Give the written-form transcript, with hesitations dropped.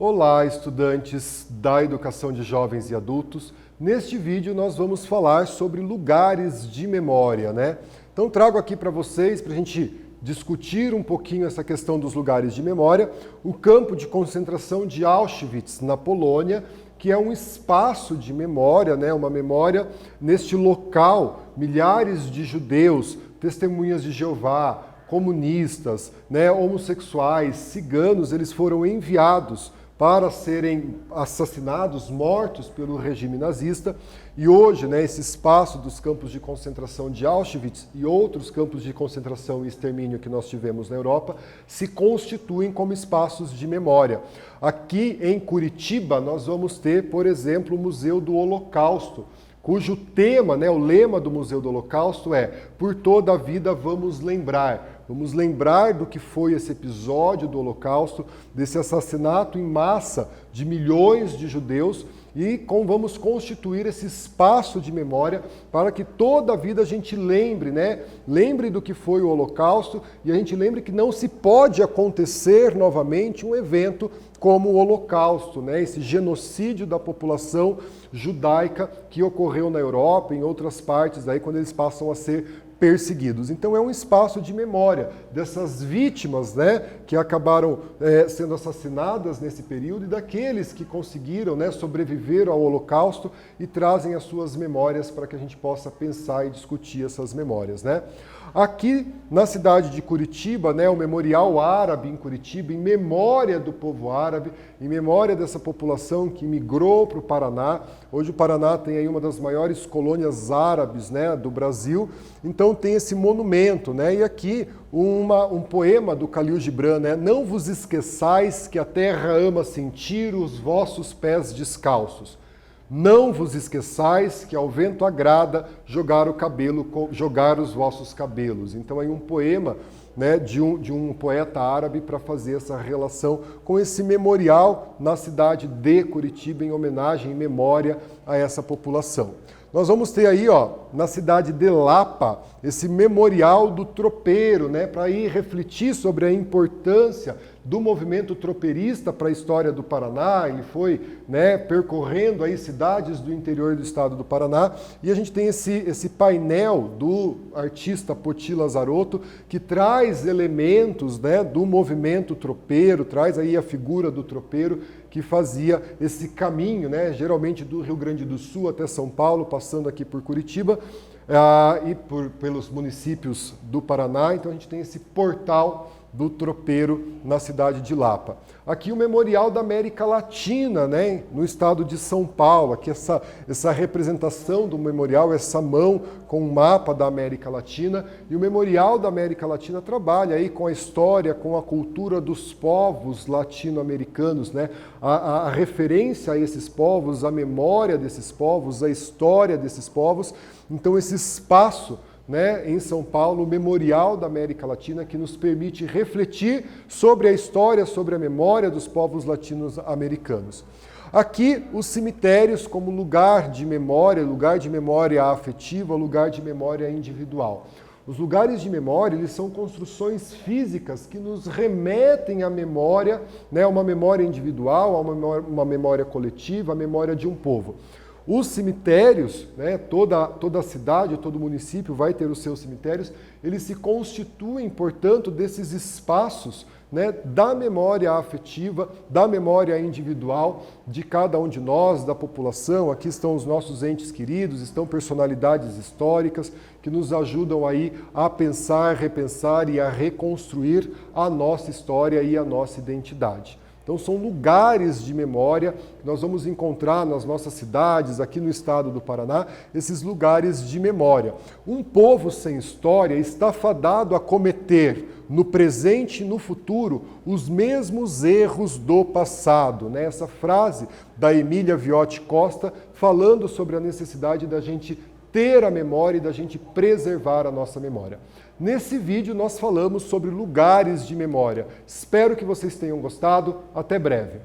Olá, estudantes da Educação de Jovens e Adultos. Neste vídeo nós vamos falar sobre lugares de memória, né? Então trago aqui para vocês, para a gente discutir um pouquinho essa questão dos lugares de memória, o campo de concentração de Auschwitz, na Polônia, que é um espaço de memória, né? Uma memória neste local, milhares de judeus, testemunhas de Jeová, comunistas, né, homossexuais, ciganos, eles foram enviados para serem assassinados, mortos pelo regime nazista. E hoje, né, esse espaço dos campos de concentração de Auschwitz e outros campos de concentração e extermínio que nós tivemos na Europa se constituem como espaços de memória. Aqui em Curitiba nós vamos ter, por exemplo, o Museu do Holocausto, cujo tema, né, o lema do Museu do Holocausto é "Por toda a vida vamos lembrar". Vamos lembrar do que foi esse episódio do Holocausto, desse assassinato em massa de milhões de judeus, e vamos constituir esse espaço de memória para que toda a vida a gente lembre, né? Lembre do que foi o Holocausto e a gente lembre que não se pode acontecer novamente um evento como o Holocausto, né? Esse genocídio da população judaica que ocorreu na Europa e em outras partes, aí, quando eles passam a ser perseguidos. Então é um espaço de memória dessas vítimas, né, que acabaram sendo assassinadas nesse período e daqueles que conseguiram, né, sobreviver ao Holocausto e trazem as suas memórias para que a gente possa pensar e discutir essas memórias, né? Aqui na cidade de Curitiba, né, o Memorial Árabe em Curitiba, em memória do povo árabe, em memória dessa população que migrou para o Paraná. Hoje o Paraná tem aí uma das maiores colônias árabes, né, do Brasil, então tem esse monumento, né? E aqui um poema do Khalil Gibran, né? "Não vos esqueçais que a terra ama sentir os vossos pés descalços. Não vos esqueçais que ao vento agrada jogar os vossos cabelos". Então aí um poema, né, de um poeta árabe para fazer essa relação com esse memorial na cidade de Curitiba em homenagem, em memória a essa população. Nós vamos ter aí, ó, na cidade de Lapa, esse memorial do tropeiro, né, para ir refletir sobre a importância do movimento tropeirista para a história do Paraná. Ele foi, né, percorrendo aí cidades do interior do estado do Paraná, e a gente tem esse painel do artista Poti Lazarotto, que traz elementos, né, do movimento tropeiro, traz aí a figura do tropeiro que fazia esse caminho, né, geralmente do Rio Grande do Sul até São Paulo, passando aqui por Curitiba e pelos municípios do Paraná. Então a gente tem esse portal do tropeiro na cidade de Lapa. Aqui o Memorial da América Latina, né, no estado de São Paulo. Aqui essa representação do memorial, essa mão com um mapa da América Latina. E o Memorial da América Latina trabalha aí com a história, com a cultura dos povos latino-americanos, né? A referência a esses povos, a memória desses povos, a história desses povos. Então esse espaço, né, em São Paulo, o Memorial da América Latina, que nos permite refletir sobre a história, sobre a memória dos povos latino-americanos. Aqui, os cemitérios como lugar de memória afetiva, lugar de memória individual. Os lugares de memória, eles são construções físicas que nos remetem à memória, né, uma memória individual, a uma memória coletiva, a memória de um povo. Os cemitérios, né, toda a cidade, todo município vai ter os seus cemitérios, eles se constituem, portanto, desses espaços, né, da memória afetiva, da memória individual de cada um de nós, da população. Aqui estão os nossos entes queridos, estão personalidades históricas que nos ajudam aí a pensar, repensar e a reconstruir a nossa história e a nossa identidade. Então são lugares de memória que nós vamos encontrar nas nossas cidades, aqui no estado do Paraná, esses lugares de memória. Um povo sem história está fadado a cometer, no presente e no futuro, os mesmos erros do passado, né? Essa frase da Emília Viotti Costa, falando sobre a necessidade da gente ter a memória e da gente preservar a nossa memória. Nesse vídeo nós falamos sobre lugares de memória. Espero que vocês tenham gostado. Até breve.